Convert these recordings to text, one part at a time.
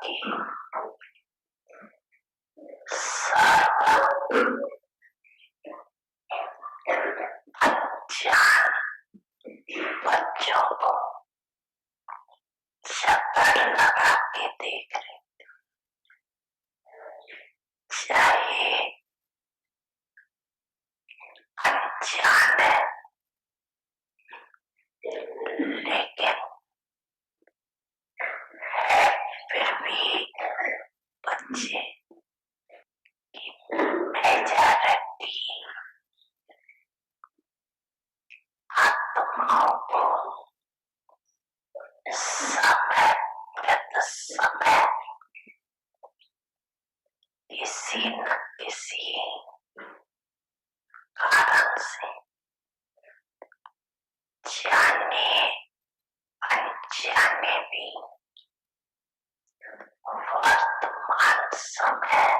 की सर्व अनजान बच्चों को चक्कर लगा के देख रहे, चाहे अनजान है, लेकिन है फिर भी बच्चे की मेजॉरिटी आत्माओं को समय प्रति समय किसी न किसी कारण से जाने अनजाने भी वर्तमान समय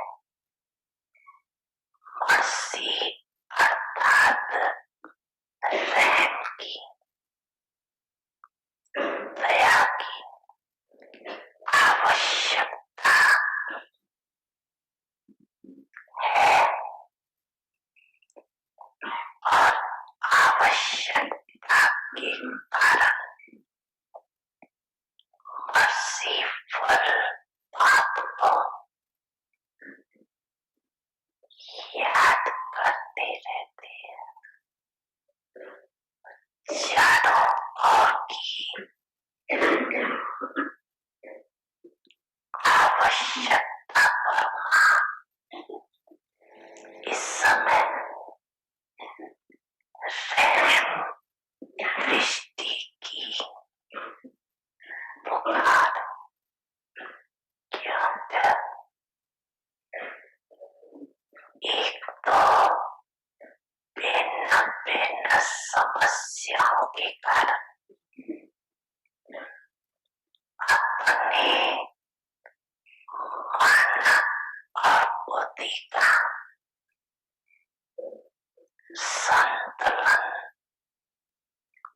मर्सी अर्थात रहम की, दया की आवश्यकता है और आवश्यकता के कारण मर्सीफुल बात को याद करते रहते हैं। चारों ओर की आवश्यकता पर इस समय रहम दृष्टि की पुकार, क्योंकि एक तो भिन्न भिन्न समस्याओं के कारण अपने मन और बुद्धि का संतुलन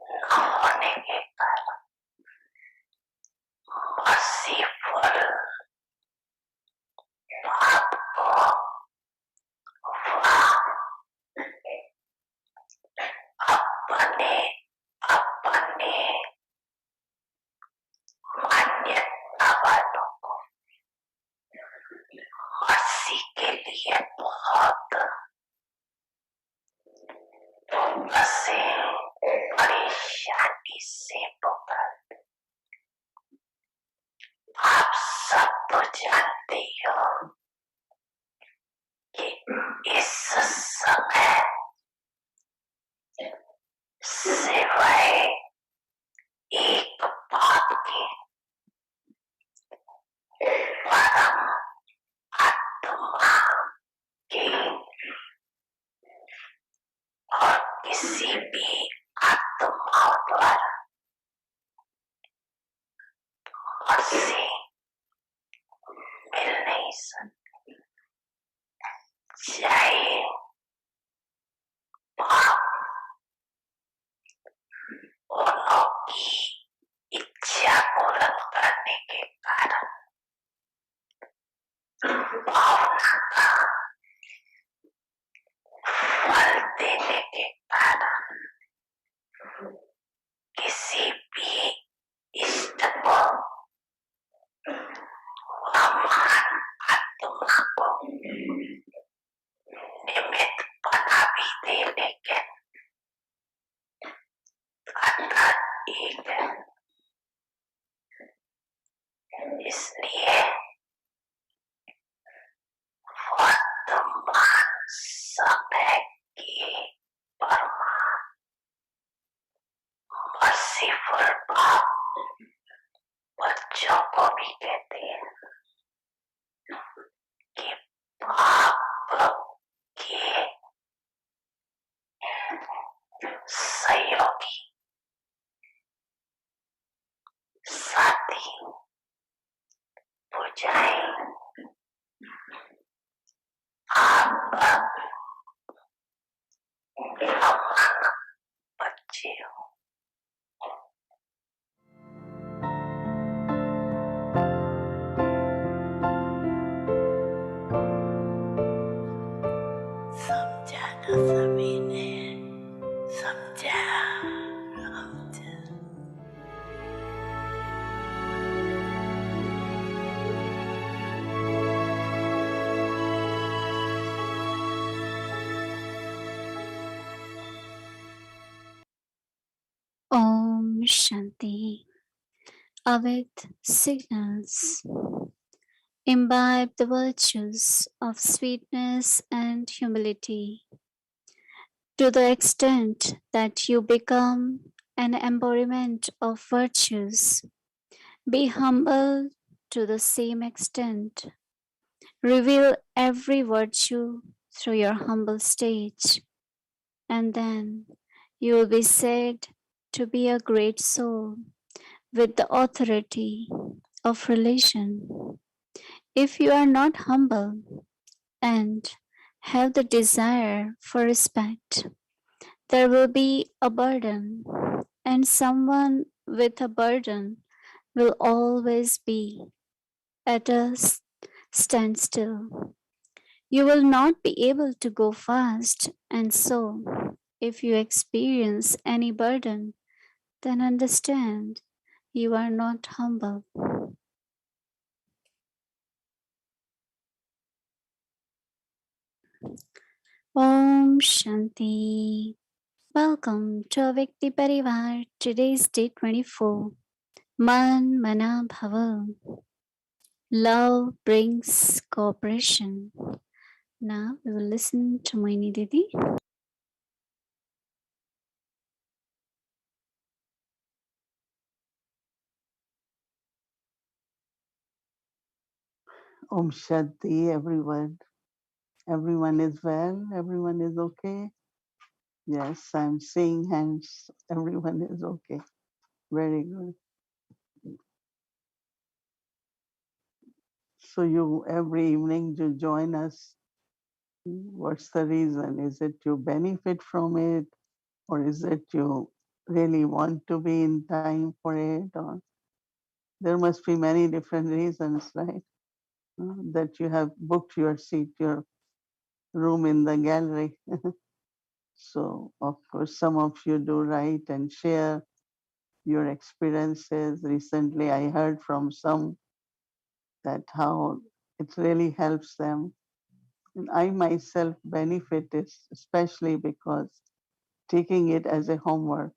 न होने के कारण मर्सीफुल बात को वह अपने अपने मान्यता वालों को मर्सी के लिए बहुत से परेशानी से पुकार। आप सब तो जानते हो कि इस समय सिवाय एक बात के परम आत्मा के और किसी भी आत्मा द्वारा मर्सी मिल नहीं सकती, चाहे पाप उनकी इच्छा पूर्ण करने के कारण भावना का फल देने के कारण किसी भी इष्ट को महान आत्मा को निमित्त बना भी दे, लेकिन एक है। इसलिए वर्तमान समय की परमात्मा मर्सीफुल बाप बच्चों को भी कहते हैं कि बाप के सहयोगी साथी बुझाएं, आप हमारा बच्चे हो। Shanti. Avid signals. Imbibe the virtues of sweetness and humility to the extent that you become an embodiment of virtues. Be humble to the same extent. Reveal every virtue through your humble stage, and then you will be said to be a great soul with the authority of relation. If you are not humble and have the desire for respect, there will be a burden, and someone with a burden will always be at a standstill. You will not be able to go fast, and so, if you experience any burden, then understand you are not humble. Om Shanti. Welcome to Avikti Parivar. Today's day 24. Manmanabhav. Love brings cooperation. Now we will listen to Mohini Didi. Om Shanti, everyone. Everyone is well. Everyone is okay. Yes, I'm seeing hands. Everyone is okay. Very good. So you every evening you join us. What's the reason? Is it you benefit from it, or is it you really want to be in time for it? Or there must be many different reasons, right? That you have booked your seat, your room in the gallery. So of course, some of you do write and share your experiences. Recently, I heard from some that how it really helps them. And I myself benefit it, especially because taking it as a homework,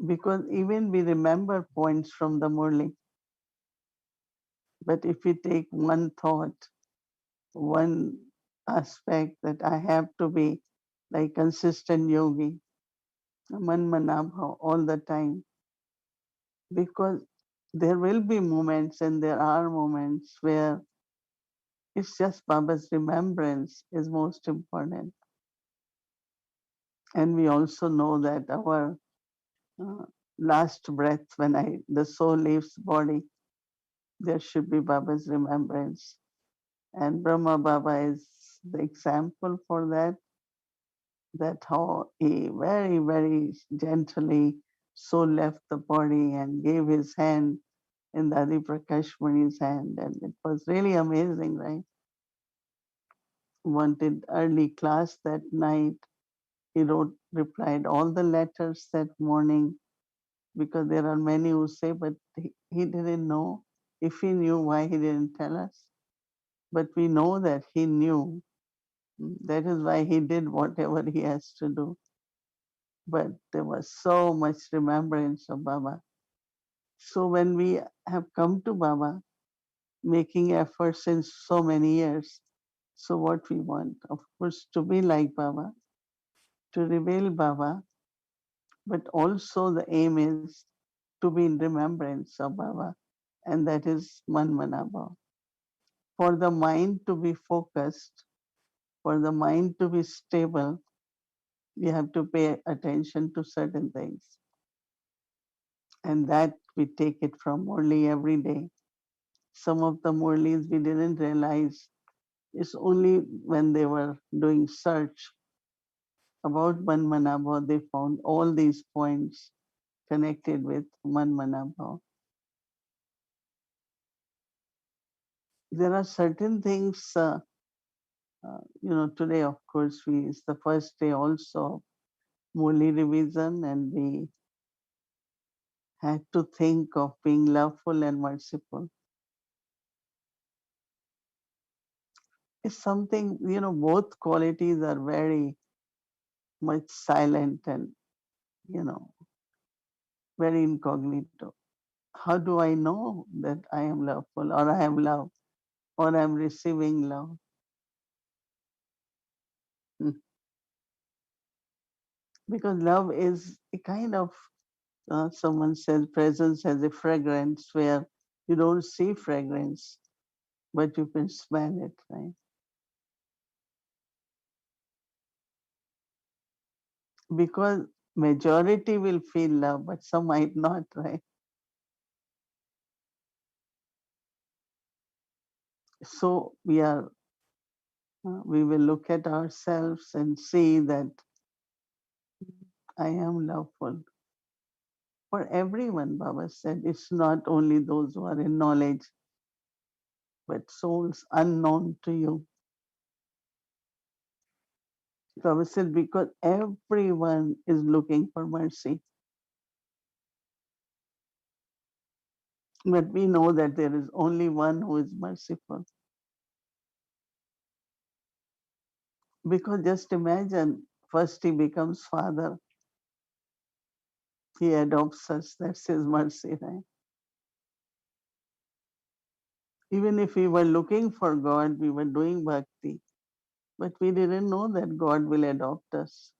because even we remember points from the Murli, but if we take one thought, one aspect that I have to be like consistent yogi, Manmanabhav all the time, because there will be moments and there are moments where it's just Baba's remembrance is most important. And we also know that our uh, last breath, when the soul leaves body, there should be Baba's remembrance. And Brahma Baba is the example for that, that how he very, very gently soul left the body and gave his hand in the Adi Prakash Muni's hand. And it was really amazing, right? Wanted early class that night. He replied all the letters that morning, because there are many who say, but he didn't know. If he knew, why he didn't tell us? But we know that he knew. That is why he did whatever he has to do. But there was so much remembrance of Baba. So when we have come to Baba, making efforts since so many years, so what we want, of course, to be like Baba, to reveal Baba, but also the aim is to be in remembrance of Baba, and that is Manmanabhav. For the mind to be focused, for the mind to be stable, we have to pay attention to certain things. And that we take it from Murli every day. Some of the Murlis we didn't realize, it's only when they were doing search about Manmanabhav they found all these points connected with Manmanabhav. There are certain things, today, of course, it's the first day also Murli revision, and we had to think of being loveful and merciful. It's something, both qualities are very much silent, and you know, very incognito. How do I know that I am loveful or I am loved or I'm receiving love? Hmm. Because love is a kind of, someone says, presence has a fragrance where you don't see fragrance, but you can smell it, right? Because majority will feel love, but some might not, right? So we will look at ourselves and see that I am loveful. For everyone, Baba said, it's not only those who are in knowledge, but souls unknown to you. Baba said, because everyone is looking for mercy. But we know that there is only one who is merciful. Because just imagine, first he becomes father, he adopts us, that's his mercy, right? Even if we were looking for God, we were doing bhakti, but we didn't know that God will adopt us.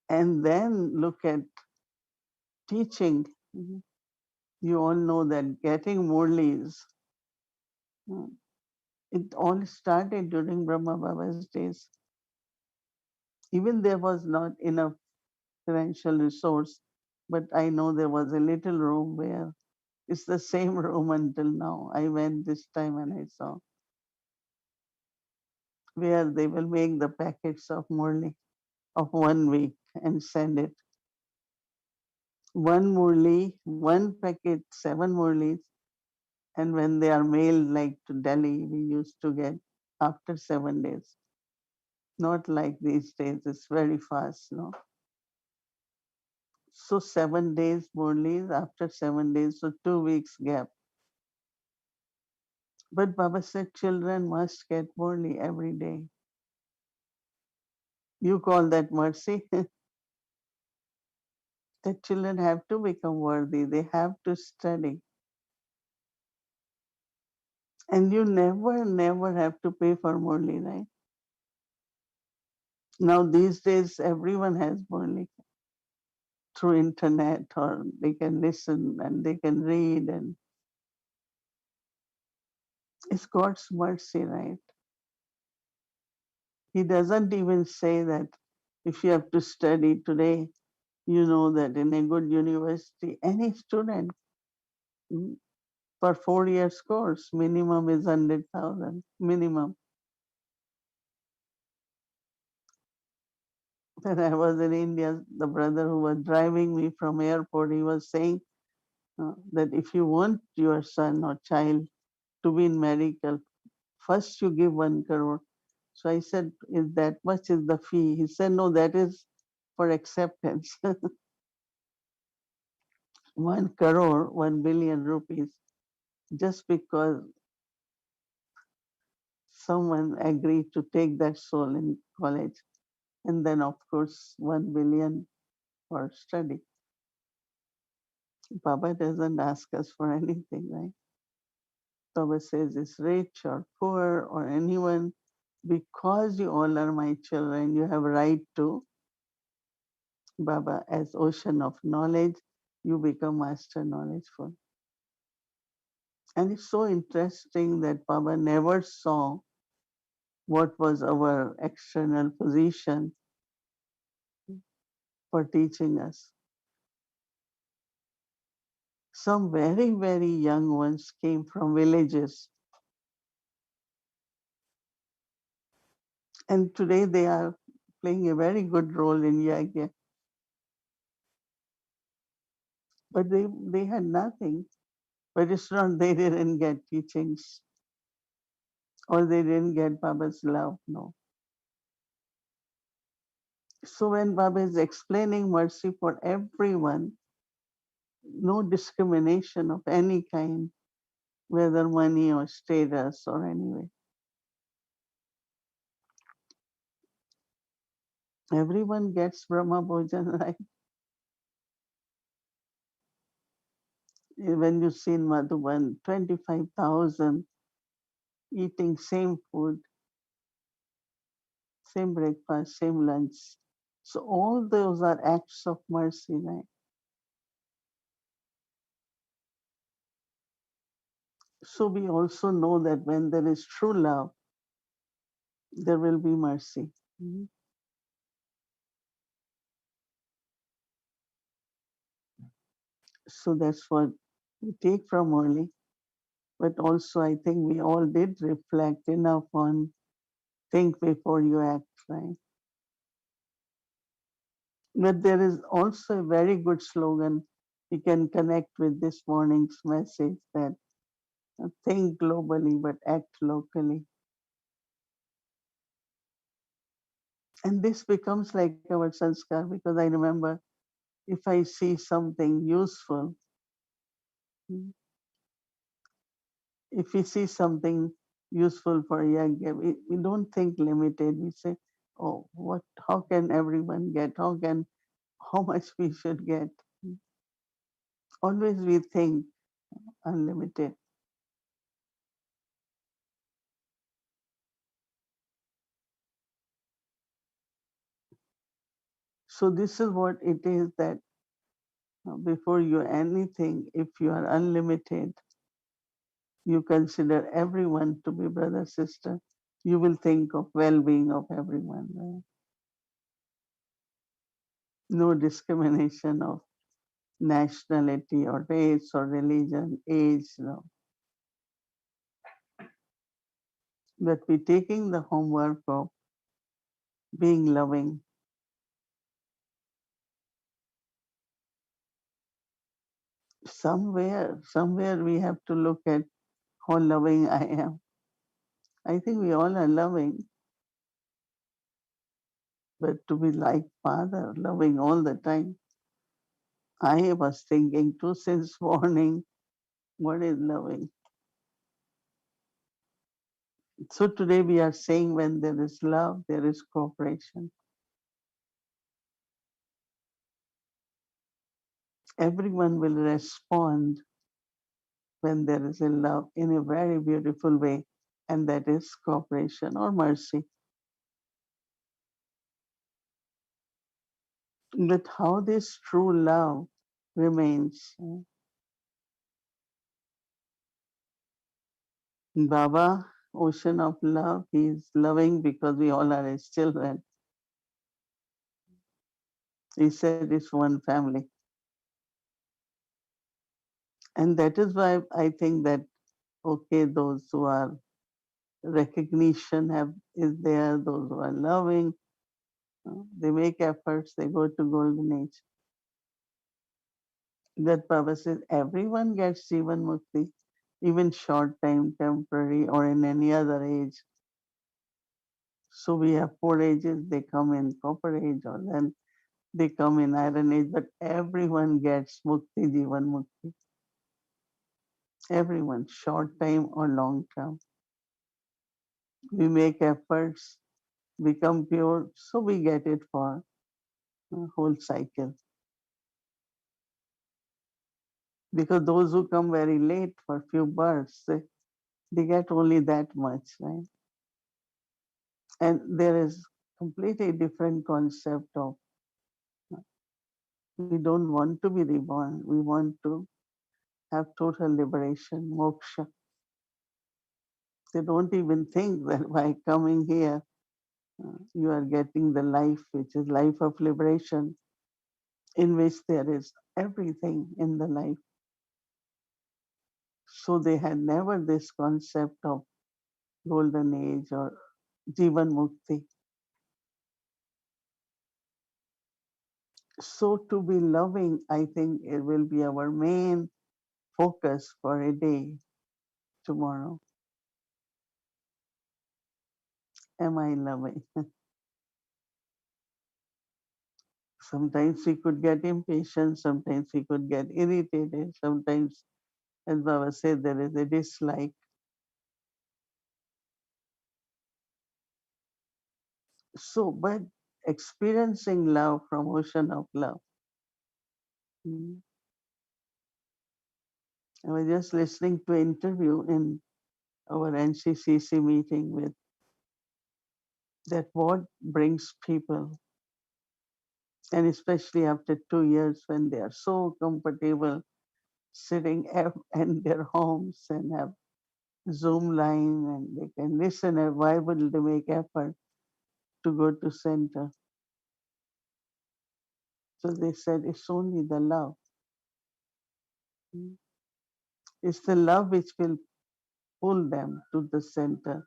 And then look at teaching. Mhm. You all know that getting Murlis, uh, it all started during Brahma Baba's days. Even there was not enough financial resource, but I know there was a little room where it's the same room until now. I went this time and I saw where they will make the packets of Murli of 1 week and send it. One Murli, one packet, 7 Murlis, and when they are mailed like to Delhi, we used to get after 7 days. Not like these days, it's very fast, no? So 7 days Murlis, after 7 days, so 2 weeks gap. But Baba said children must get Murli every day. You call that mercy? The children have to become worthy. They have to study. And you never, never have to pay for Murli, right? Now these days everyone has Murli through internet, or they can listen and they can read, and it's God's mercy, right? He doesn't even say that if you have to study today, you know that in a good university, any student, mm, for 4 years course, minimum is 100,000, minimum. When I was in India, the brother who was driving me from airport, he was saying that if you want your son or child to be in medical, first you give 1 crore. So I said, is that much is the fee? He said, no, that is for acceptance. 1 crore, 1 billion rupees, just because someone agreed to take that soul in college. And then, of course, 1 billion for study. Baba doesn't ask us for anything, right? Baba says it's rich or poor or anyone, because you all are my children, you have right to, Baba, as ocean of knowledge, you become master knowledgeful. And it's so interesting that Baba never saw what was our external position for teaching us. Some very, very young ones came from villages, and today they are playing a very good role in Yagya. But they had nothing. But it's not they didn't get teachings or they didn't get Baba's love, no. So when Baba is explaining mercy for everyone, no discrimination of any kind, whether money or status or anyway. Everyone gets Brahma Bhojan, right? When you see in Madhuban, 25,000 eating same food, same breakfast, same lunch. So all those are acts of mercy, right? So we also know that when there is true love, there will be mercy. Mhm. So that's what we take from early. But also, I think we all did reflect enough on think before you act, right? But there is also a very good slogan we can connect with this morning's message that think globally but act locally. And this becomes like our sanskar because I remember if I see something useful, if we see something useful for young, we don't think limited. We say, oh, what? How can everyone get? How much we should get? Always we think unlimited. So this is what it is that before you anything, if you are unlimited, you consider everyone to be brother, sister. You will think of well-being of everyone. Right? No discrimination of nationality or race or religion, age. No. But we're taking the homework of being loving. Somewhere we have to look at how loving I am. I think we all are loving, but to be like Father, loving all the time. I was thinking too since morning, what is loving? So today we are saying when there is love, there is cooperation. Everyone will respond when there is a love in a very beautiful way, and that is cooperation or mercy. But how this true love remains. Baba, ocean of love, he is loving because we all are his children. He said it's one family. And that is why I think that, okay, those who are recognition have is there, those who are loving, they make efforts, they go to golden age. That Baba says everyone gets Jivan Mukti, even short time, temporary, or in any other age. So we have four ages, they come in copper age or then they come in iron age, but everyone gets Mukti, Jivan Mukti. Everyone, short time or long term. We make efforts, become pure, so we get it for a whole cycle. Because those who come very late for few births, they get only that much, right? And there is completely different concept of we don't want to be reborn. We want to have total liberation, moksha. They don't even think that by coming here, you are getting the life, which is life of liberation, in which there is everything in the life. So they had never this concept of golden age or Jivan Mukti. So to be loving, I think it will be our main focus for a day tomorrow. Am I loving? Sometimes we could get impatient, sometimes we could get irritated, sometimes, as Baba said, there is a dislike. So, but experiencing love from ocean of love. Mm. I was just listening to an interview in our NCCC meeting with that what brings people, and especially after 2 years when they are so comfortable sitting in their homes and have Zoom line and they can listen, and why would they make effort to go to center? So they said it's only the love. Mm. It's the love which will pull them to the center.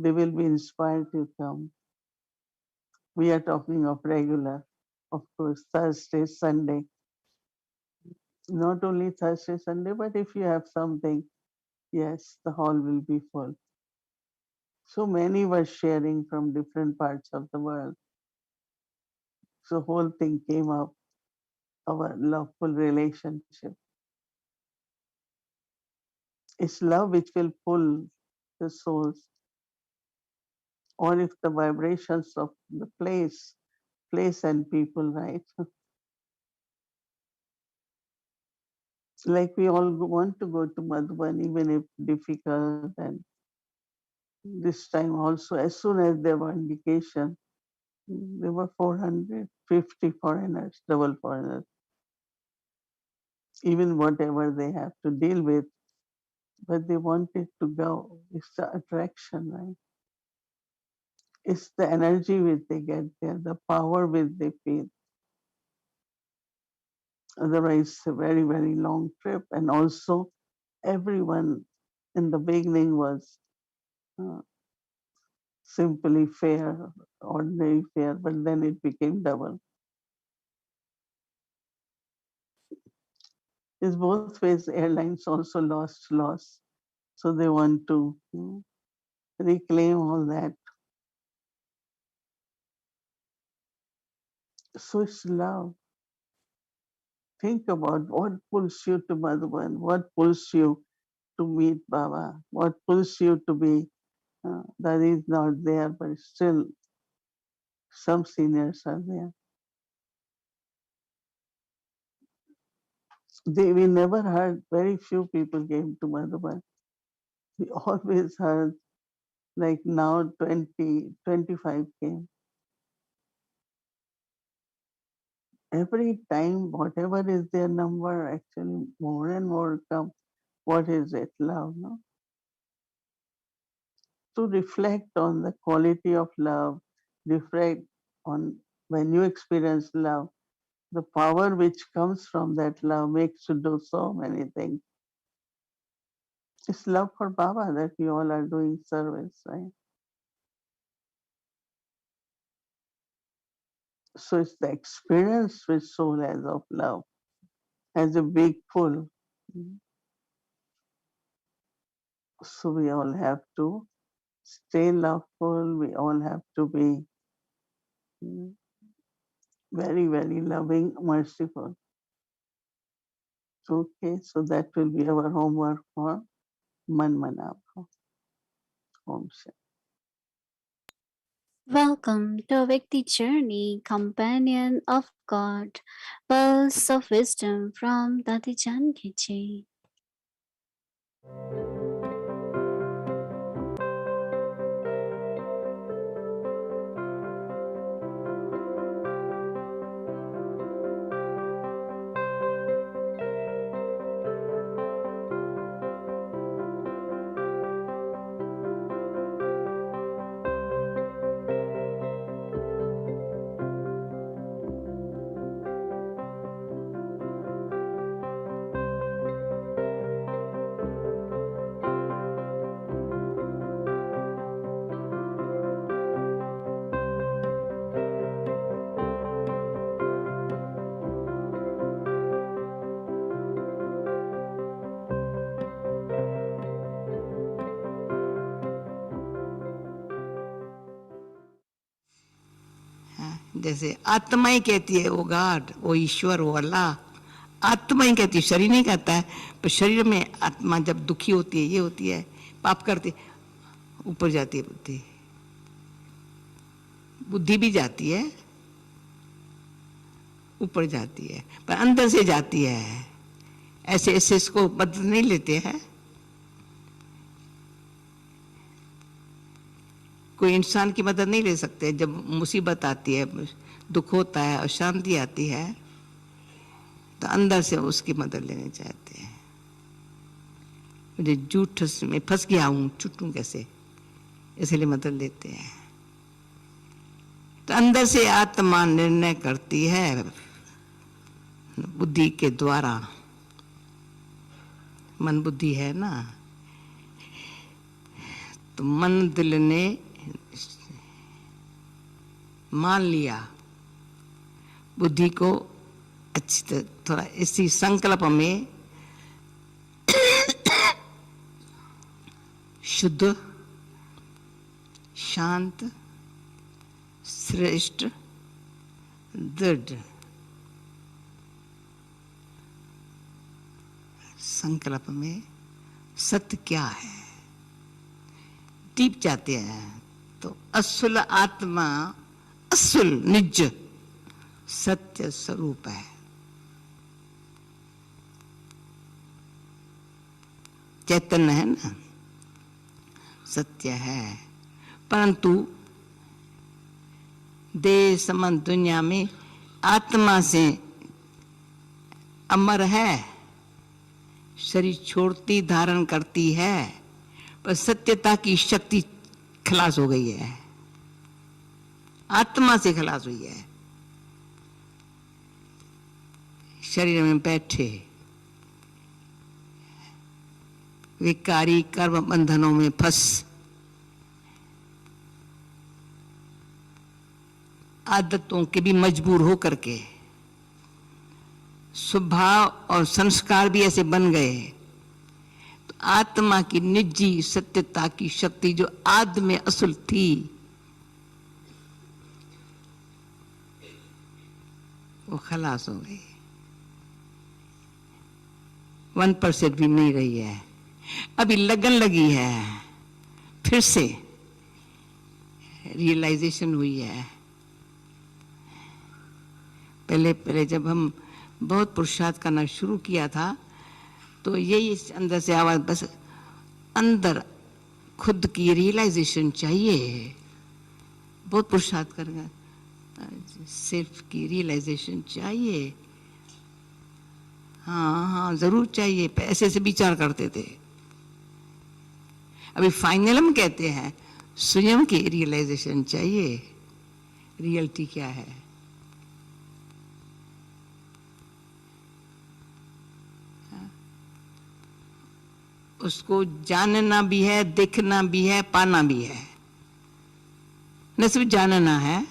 They will be inspired to come. We are talking of regular, of course, Thursday, Sunday. Not only Thursday, Sunday, but if you have something, yes, the hall will be full. So many were sharing from different parts of the world. So whole thing came up, our loveful relationship. It's love which will pull the souls, or if the vibrations of the place and people, right? Like we all want to go to Madhuban, even if difficult, and this time also, as soon as there were indication, there were 450 foreigners, double foreigners, even whatever they have to deal with, but they wanted to go. It's the attraction, right? It's the energy which they get there, the power which they feel. Otherwise, it's a very, very long trip. And also, everyone in the beginning was uh, simply fare, ordinary fare, but then it became double. It's both ways. Airlines also lost. So they want to reclaim all that. So it's love. Think about what pulls you to Madhuban, what pulls you to meet Baba, what pulls you to be, that is not there, but still some seniors are there. We never heard, very few people came to Madhuban. We always heard, like now 20, 25 came. Every time, whatever is their number, actually more and more come. What is it? Love, no? To reflect on the quality of love, reflect on when you experience love, the power which comes from that love makes you do so many things. It's love for Baba that we all are doing service, right? So it's the experience which soul has of love, has a big pull. So we all have to stay loveful, we all have to be very, very loving, merciful. Okay, so that will be our homework for Manmanabhav. Om Shanti. Welcome to a Vikti Journey, Companion of God, Pearls of Wisdom from Dadi Janki Ji. जैसे आत्मा ही कहती है वो God, वो ईश्वर, वो अल्लाह, आत्मा ही कहती है, शरीर नहीं कहता है। पर शरीर में आत्मा जब दुखी होती है, ये होती है, पाप करती, ऊपर जाती है बुद्धि, बुद्धि भी जाती है, ऊपर जाती है, पर अंदर से जाती है। ऐसे ऐसे इसको बदल नहीं लेते हैं। कोई इंसान की मदद नहीं ले सकते। जब मुसीबत आती है, दुख होता है, अशांति आती है, तो अंदर से उसकी मदद लेने चाहते हैं। मुझे झूठ में फंस गया हूं, छूटूं कैसे, इसलिए मदद लेते हैं। तो अंदर से आत्मा निर्णय करती है बुद्धि के द्वारा। मन बुद्धि है ना, तो मन दिल ने मान लिया बुद्धि को अच्छी तरह, थोड़ा इसी संकल्प में शुद्ध, शांत, श्रेष्ठ, दृढ़ संकल्प में सत्य क्या है डीप जाते हैं, तो असुल आत्मा, असुल निज सत्य स्वरूप है। चैतन्य है ना, सत्य है। परंतु देह संबंध दुनिया में आत्मा से अमर है, शरीर छोड़ती धारण करती है, पर सत्यता की शक्ति खलास हो गई है, आत्मा से खलास हुई है। शरीर में बैठे विकारी कर्म बंधनों में फंस आदतों के भी मजबूर हो करके स्वभाव और संस्कार भी ऐसे बन गए, तो आत्मा की निजी सत्यता की शक्ति जो आद में असल थी, वो खलास हो गई। 1% भी नहीं रही है। अभी लगन लगी है, फिर से रियलाइजेशन हुई है। पहले जब हम बहुत पुरुषार्थ करना शुरू किया था, तो यही अंदर से आवाज, बस अंदर खुद की रियलाइजेशन चाहिए। बहुत पुरुषार्थ करेंगे, सेल्फ की रियलाइजेशन चाहिए। हाँ हाँ जरूर चाहिए, ऐसे से विचार करते थे। अभी फाइनल हम कहते हैं स्वयं की रियलाइजेशन चाहिए। रियलिटी क्या है? उसको जानना भी है, देखना भी है, पाना भी है। न सिर्फ जानना है,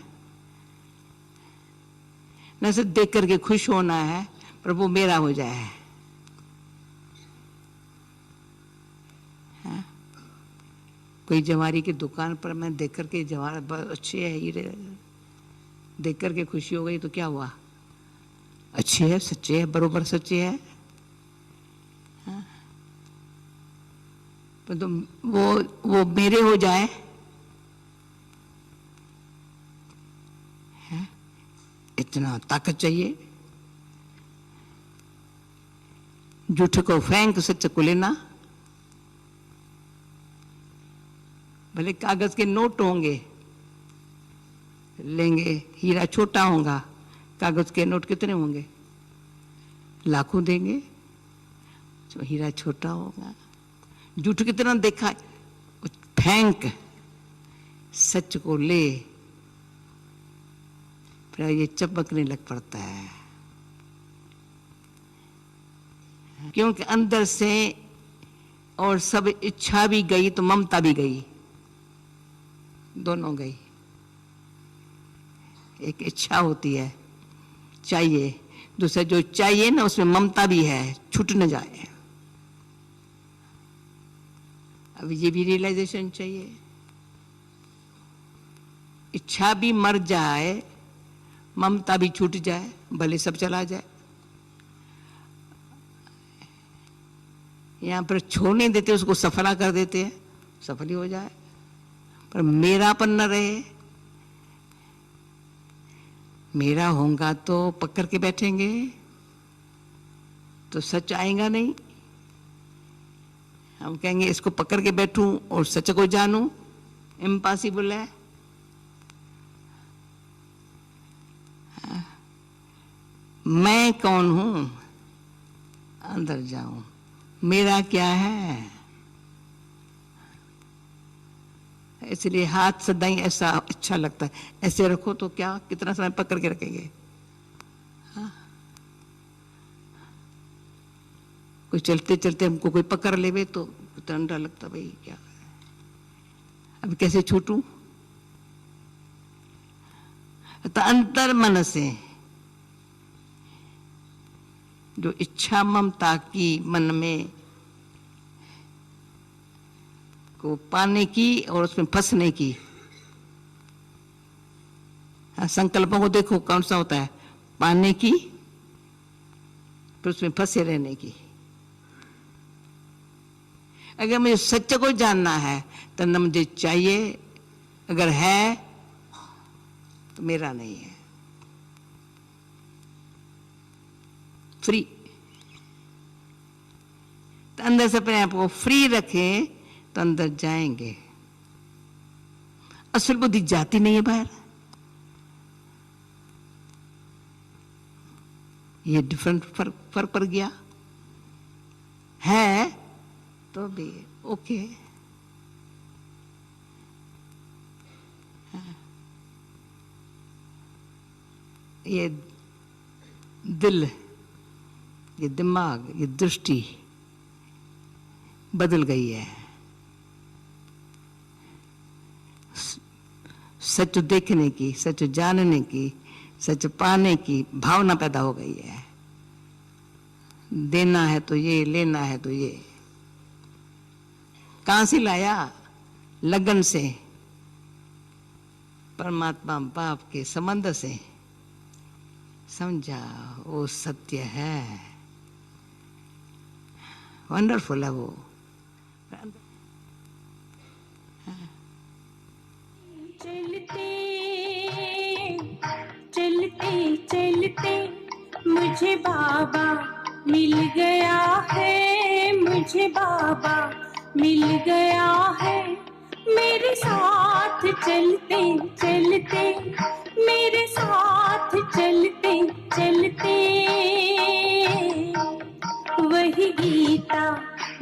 न सिर्फ देख करके खुश होना है, पर वो मेरा हो जाए। हाँ? कोई जवारी की दुकान पर मैं देख करके जवार बहुत अच्छे है, हीरे देख करके खुशी हो गई, तो क्या हुआ? अच्छे है, सच्चे है, बरोबर सच्चे है। हाँ? तो वो मेरे हो जाए, है? इतना ताकत चाहिए। झूठ को फेंक सच को लेना। भले कागज के नोट होंगे, लेंगे, हीरा छोटा होगा, कागज के नोट कितने होंगे? लाखों देंगे, तो हीरा छोटा होगा। झूठ कितना देखा, फेंक सच को ले, फिर ये चपकने लग पड़ता है। क्योंकि अंदर से और सब इच्छा भी गई तो ममता भी गई, दोनों गई। एक इच्छा होती है, चाहिए, दूसरा जो चाहिए ना उसमें ममता भी है, छूट न जाए। अब ये भी रियलाइजेशन चाहिए। इच्छा भी मर जाए, ममता भी छूट जाए, भले सब चला जाए। यहाँ पर छोड़ नहीं देते, उसको सफला कर देते हैं, सफल ही हो जाए, पर मेरापन न रहे। मेरा होगा तो पकड़ के बैठेंगे तो सच आएगा नहीं। हम कहेंगे इसको पकड़ के बैठूं और सच को जानूं, इम्पॉसिबल है। मैं कौन हूं, अंदर जाऊं, मेरा क्या है। इसलिए हाथ सदाई ऐसा अच्छा लगता है, ऐसे रखो तो क्या, कितना समय पकड़ के रखेंगे। कोई चलते चलते हमको कोई पकड़ लेवे तो कितना डर लगता, भाई क्या अब कैसे छूटूं। तो अंतर मन से जो इच्छा ममता की मन में को पाने की और उसमें फंसने की, संकल्पों को देखो कौन सा होता है, पाने की फिर उसमें फंसे रहने की। अगर मुझे सत्य को जानना है तो न मुझे चाहिए, अगर है तो मेरा नहीं है, फ्री। तो अंदर से अपने आप को फ्री रखें तो अंदर जाएंगे। असल बुद्धि जाती नहीं है बाहर। ये डिफरेंट फर्क पड़ गया है तो भी ओके। ये दिल, ये दिमाग, ये दृष्टि बदल गई है। सच देखने की, सच जानने की, सच पाने की भावना पैदा हो गई है। देना है तो ये, लेना है तो ये। कहां से लाया? लगन से, परमात्मा बाप के संबंध से समझा वो सत्य है। वंडरफुल है वो। चलते चलते चलते मुझे बाबा मिल गया है, मुझे बाबा मिल गया है। मेरे साथ चलते चलते, मेरे साथ चलते चलते वही गीता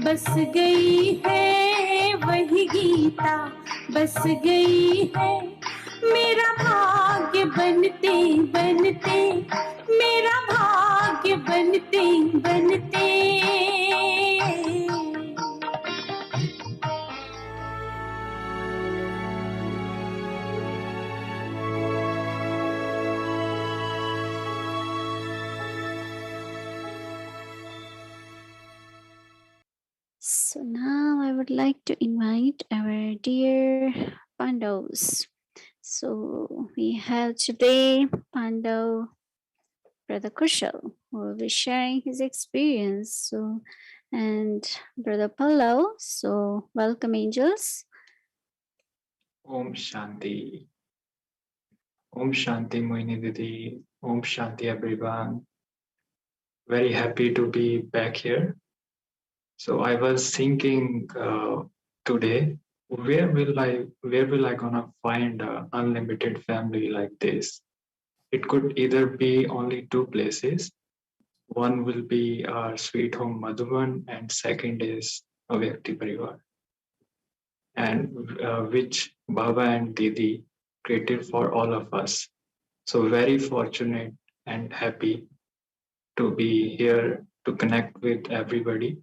बस गई है, वही गीता बस गई है। मेरा भाग्य बनते बनते, मेरा भाग्य बनते बनते। So now I would like to invite our dear Pandavas. So we have today Pandav Brother Kushal, who will be sharing his experience. So, and Brother Pallav. So welcome, angels. Om Shanti. Om Shanti, Mohini Didi. Om Shanti, everyone. Very happy to be back here. So I was thinking today, where will I gonna find an unlimited family like this? It could either be only two places. One will be our sweet home Madhuban, and second is Avyakti Parivar, and which Baba and Didi created for all of us. So very fortunate and happy to be here to connect with everybody.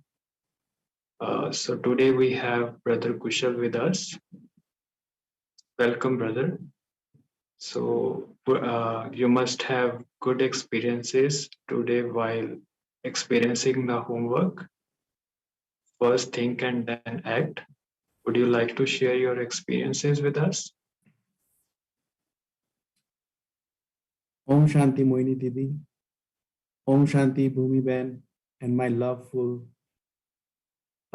So today we have Brother Kushal with us. Welcome, brother. So you must have good experiences today while experiencing the homework. First think and then act. Would you like to share your experiences with us? Om Shanti Mohini Didi, Om Shanti Bhumi Ben, and my loveful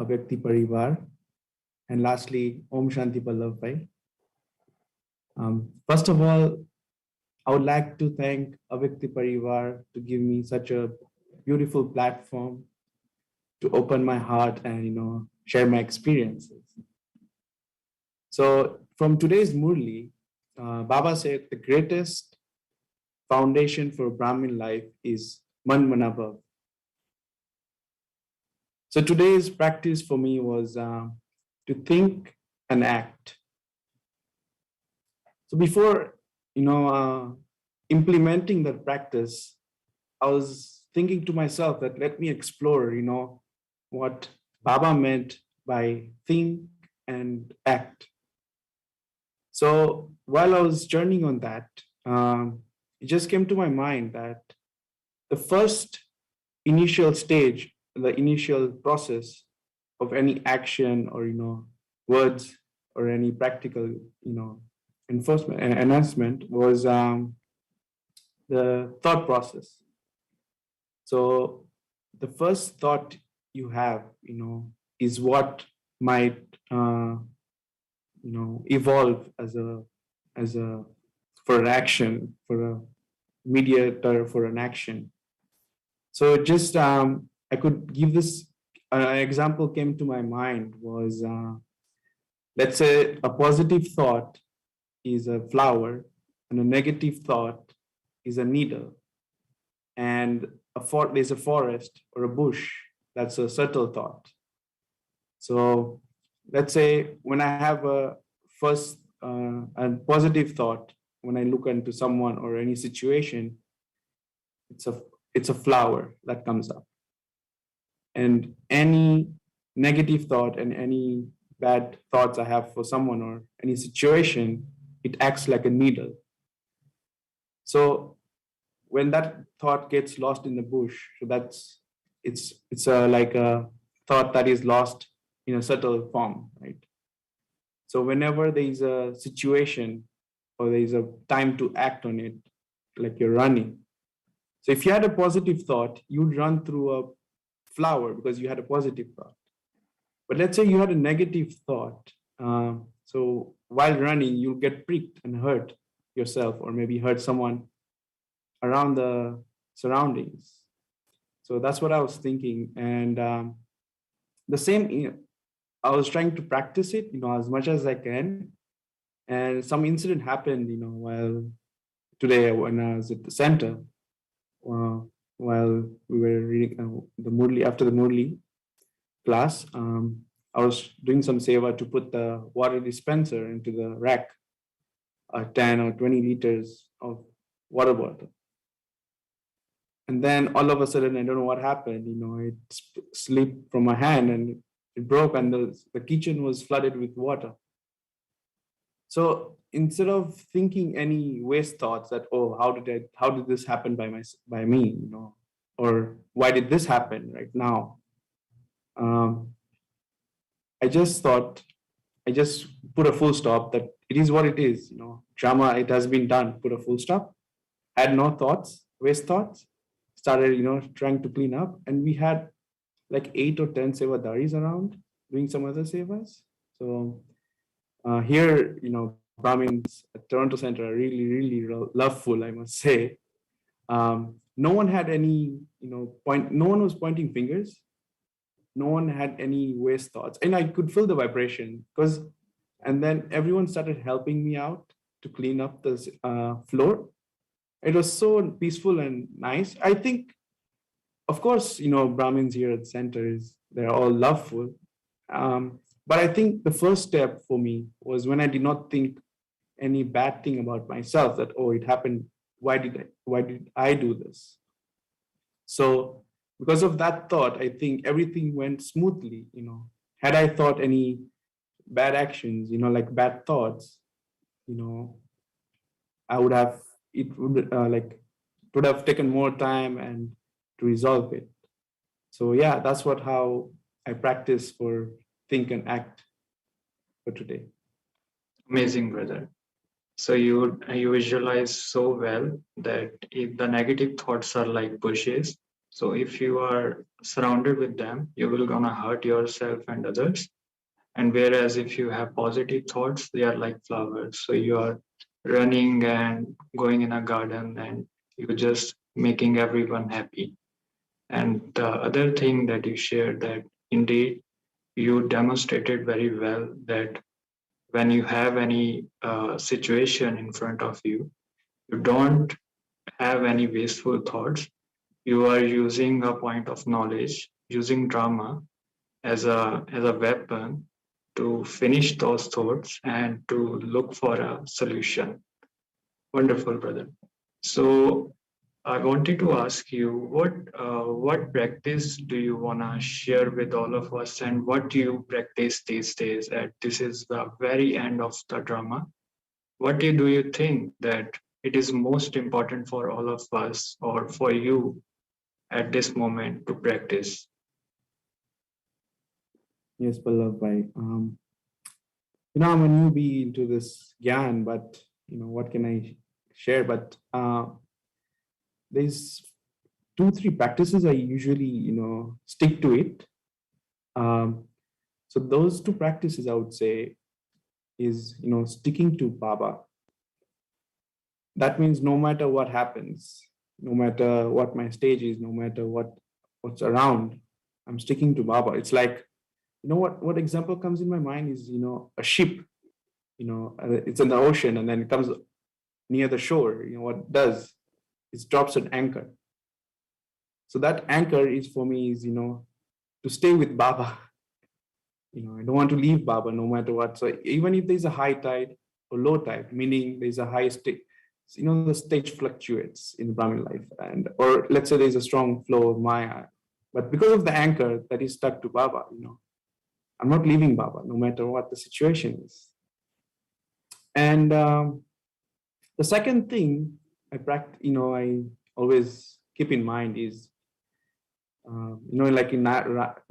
Avyakti Parivar, and lastly, Om Shanti Pallav Bhai. First of all, I would like to thank Avyakti Parivar to give me such a beautiful platform to open my heart and share my experiences. So from today's Murli, Baba said the greatest foundation for Brahmin life is Manmanabhav. So today's practice for me was to think and act. So before implementing that practice, I was thinking to myself that let me explore what Baba meant by think and act. So while I was journeying on that, it just came to my mind that the first initial stage, the initial process of any action or words or any practical enhancement was the thought process. So the first thought you have is what might evolve as a for an action, for a mediator for an action. So just I could give this example came to my mind was let's say a positive thought is a flower and a negative thought is a needle, and there's a forest or a bush, that's a subtle thought. So let's say when I have a first a positive thought, when I look into someone or any situation, it's a flower that comes up. And any negative thought and any bad thoughts I have for someone or any situation, it acts like a needle. So when that thought gets lost in the bush, so it's like a thought that is lost in a subtle form, right? So whenever there is a situation or there is a time to act on it, like you're running. So if you had a positive thought, you'd run through a flower because you had a positive thought. But let's say you had a negative thought. So while running, you'll get pricked and hurt yourself or maybe hurt someone around the surroundings. So that's what I was thinking. And the same, I was trying to practice it, as much as I can. And some incident happened, while today when I was at the center, while we were reading the Murli, after the Murli class, I was doing some seva to put the water dispenser into the rack, 10 or 20 liters of water bottle. And then all of a sudden, I don't know what happened, it slipped from my hand and it broke and the kitchen was flooded with water. So instead of thinking any waste thoughts that, oh, how did this happen by me, or why did this happen right now? I just put a full stop that it is what it is, drama, it has been done, put a full stop, had no thoughts, waste thoughts, started, trying to clean up. And we had like 8 or 10 sevadaris around doing some other sevas. So here, Brahmins at Toronto Center are really, really loveful, I must say. No one had any, no one was pointing fingers. No one had any waste thoughts. And I could feel the vibration and then everyone started helping me out to clean up the floor. It was so peaceful and nice. I think, of course, Brahmins here at the center they're all loveful. But I think the first step for me was when I did not think any bad thing about myself, that, oh, it happened. Why did I do this? So because of that thought, I think everything went smoothly. Had I thought any bad actions, like bad thoughts, I would have, it would have taken more time and to resolve it. So yeah, that's how I practice for think and act for today. Amazing, brother. So you visualize so well that if the negative thoughts are like bushes, so if you are surrounded with them, you will gonna hurt yourself and others. And whereas if you have positive thoughts, they are like flowers. So you are running and going in a garden and you're just making everyone happy. And the other thing that you shared, that indeed you demonstrated very well that when you have any situation in front of you, you don't have any wasteful thoughts. You are using a point of knowledge, using drama as a weapon to finish those thoughts and to look for a solution. Wonderful, brother. So I wanted to ask you what practice do you wanna share with all of us, and what do you practice these days? At this is the very end of the drama. What do you think that it is most important for all of us or for you at this moment to practice? Yes, Pallav bhai. I'm a newbie into this gyan, but what can I share? But there's 2-3 practices I usually stick to it. So those 2 practices I would say is sticking to Baba. That means no matter what happens, no matter what my stage is, no matter what's around, I'm sticking to Baba. It's like, what example comes in my mind is a ship. It's in the ocean and then it comes near the shore. What it does, it drops an anchor. So that anchor is for me is to stay with Baba. I don't want to leave Baba no matter what. So even if there's a high tide or low tide, meaning there's a high state, the stage fluctuates in Brahmin life, or let's say there's a strong flow of Maya, but because of the anchor that is stuck to Baba, I'm not leaving Baba no matter what the situation is. And the second thing I practice, I always keep in mind is, like in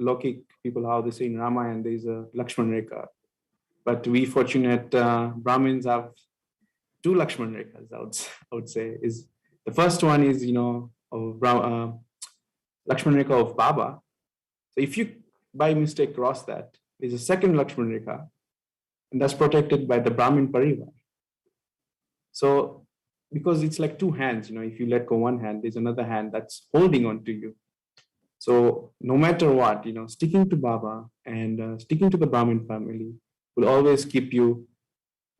Lokik people, how they say in Ramayana, there's a Lakshman Rekha. But we fortunate Brahmins have 2 Lakshman Rekhas, I would say. Is the first one is, of Lakshman Rekha of Baba. So if you by mistake cross that, there's a second Lakshman Rekha, and that's protected by the Brahmin Parivar. So because it's like 2 hands, if you let go one hand, there's another hand that's holding on to you. So no matter what, sticking to Baba and sticking to the Brahmin family will always keep you,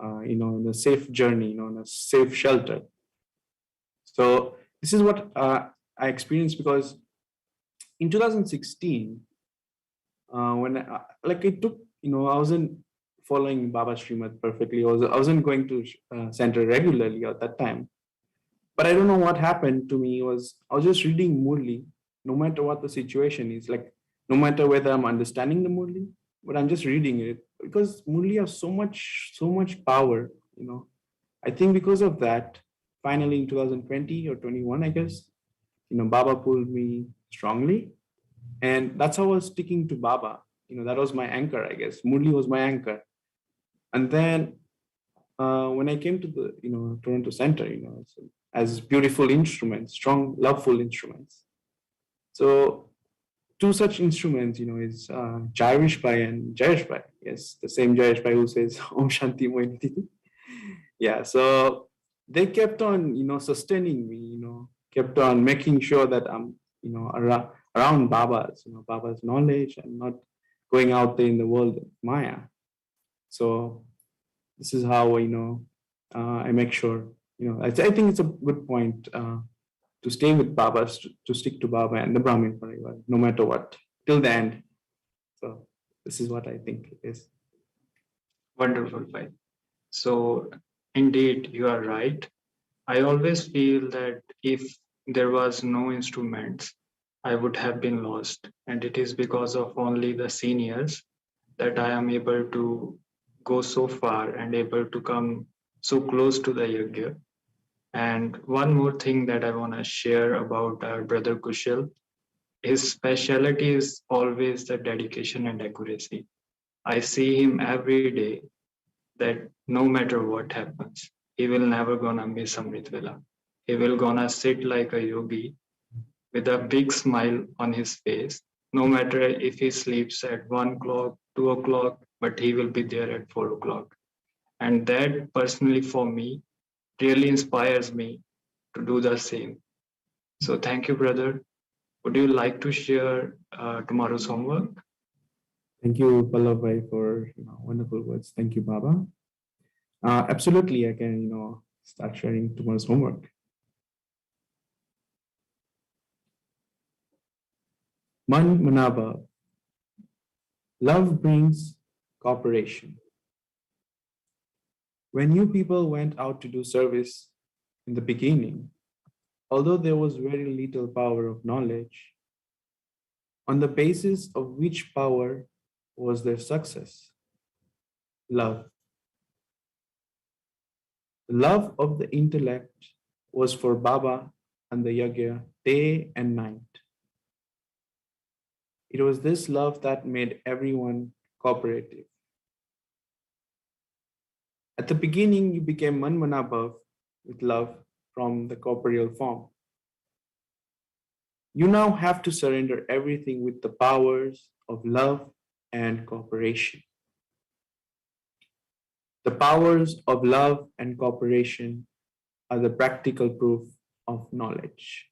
in a safe journey, in a safe shelter. So this is what I experienced, because in 2016, when it took, I wasn't following Baba Srimad perfectly. I wasn't going to center regularly at that time. But I don't know what happened to me. I was just reading Murli, no matter what the situation is, like no matter whether I'm understanding the Murli, but I'm just reading it because Murli has so much power. I think because of that, finally in 2020 or 21, I guess, Baba pulled me strongly, and that's how I was sticking to Baba. That was my anchor, I guess. Murli was my anchor, and then when I came to the Toronto Center, so as beautiful instruments, strong, loveful instruments. So 2 such instruments, is Jaivish Bhai and Jayesh Bhai. Yes, the same Jayesh Bhai who says Om Shanti Mohini Didi. Yeah, so they kept on, sustaining me, kept on making sure that I'm, around Baba's, Baba's knowledge and not going out there in the world of Maya. So this is how, I make sure, I think it's a good point to stay with Baba, to stick to Baba and the Brahmin Parivar, no matter what, till the end. So this is what I think it is. Wonderful, Bhai. So indeed, you are right. I always feel that if there was no instruments, I would have been lost. And it is because of only the seniors that I am able to go so far and able to come so close to the yajna. And one more thing that I want to share about our brother Kushal, his specialty is always the dedication and accuracy. I see him every day that no matter what happens, he will never gonna miss Amrit Vela. He will gonna sit like a yogi with a big smile on his face, no matter if he sleeps at 1 o'clock, 2 o'clock, but he will be there at 4 o'clock. And that personally for me really inspires me to do the same. So thank you, brother. Would you like to share tomorrow's homework? Thank you, Pallav, for wonderful words. Thank you, Baba. Absolutely, I can start sharing tomorrow's homework. Manmanabhav. Love brings cooperation. When you people went out to do service in the beginning, although there was very little power of knowledge, on the basis of which power was their success? Love. The love of the intellect was for Baba and the Yagya day and night. It was this love that made everyone cooperative. At the beginning, you became Manmanabhav with love from the corporeal form. You now have to surrender everything with the powers of love and cooperation. The powers of love and cooperation are the practical proof of knowledge.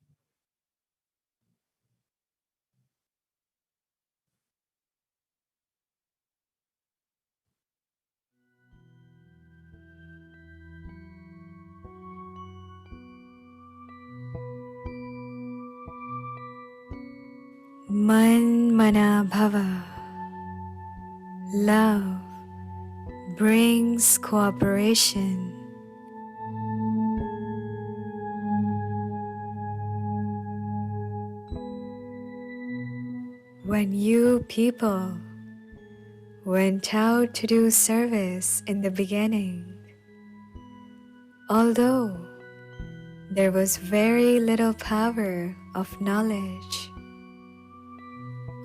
Manmanabhav. Love brings cooperation. When you people went out to do service in the beginning, although there was very little power of knowledge,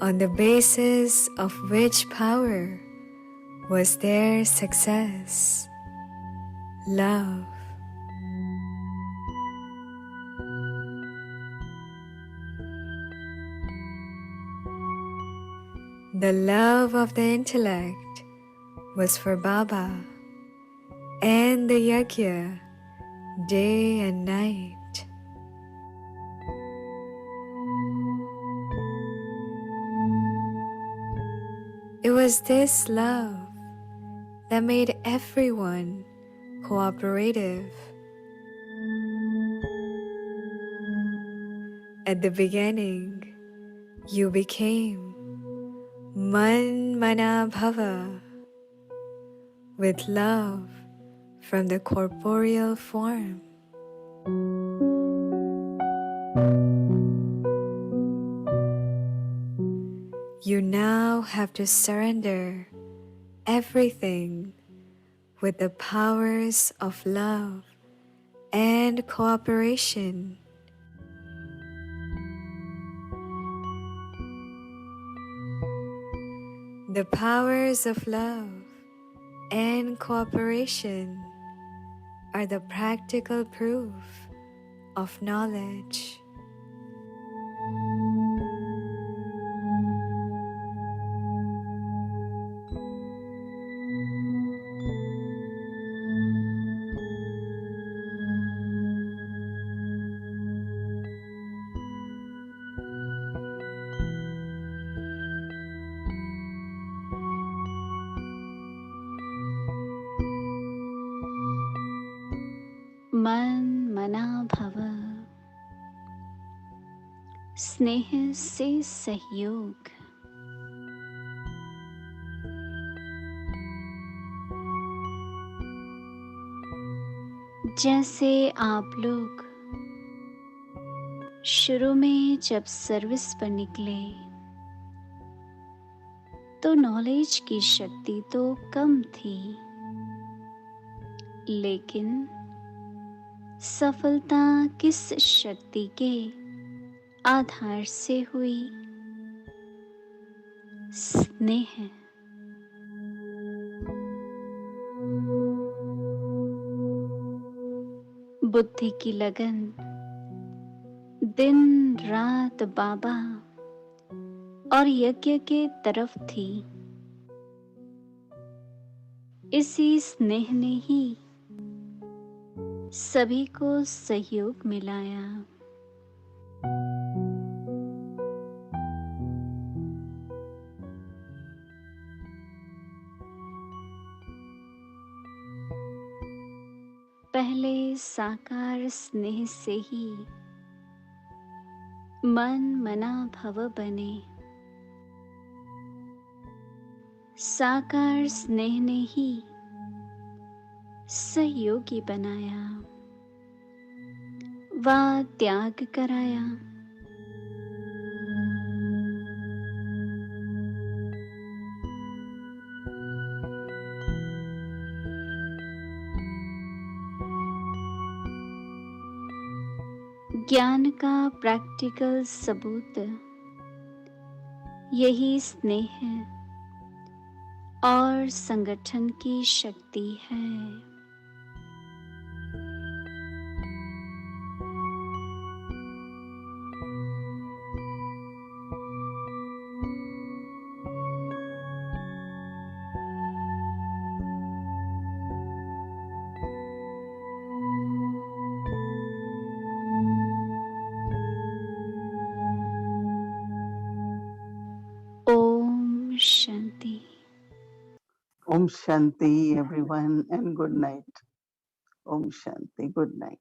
on the basis of which power was their success? Love. The love of the intellect was for Baba and the Yagya day and night. It was this love that made everyone cooperative. At the beginning, you became Manmanabhava with love from the corporeal form. You now have to surrender everything with the powers of love and cooperation. The powers of love and cooperation are the practical proof of knowledge. मनमनाभव। स्नेह से सहयोग। जैसे आप लोग शुरू में जब service पर निकले तो नॉलेज की शक्ति तो कम थी, लेकिन सफलता किस शक्ति के आधार से हुई? स्नेह। बुद्धि की लगन दिन रात बाबा और यज्ञ के तरफ थी। इसी स्नेह ने ही सभी को सहयोग मिलाया। पहले साकार स्नेह से ही मन मना भव बने। साकार स्नेह ने ही सहयोगी बनाया व त्याग कराया। ज्ञान का प्रैक्टिकल सबूत यही स्नेह है और संगठन की शक्ति है। Om Shanti. Om Shanti, everyone, and good night. Om Shanti, good night.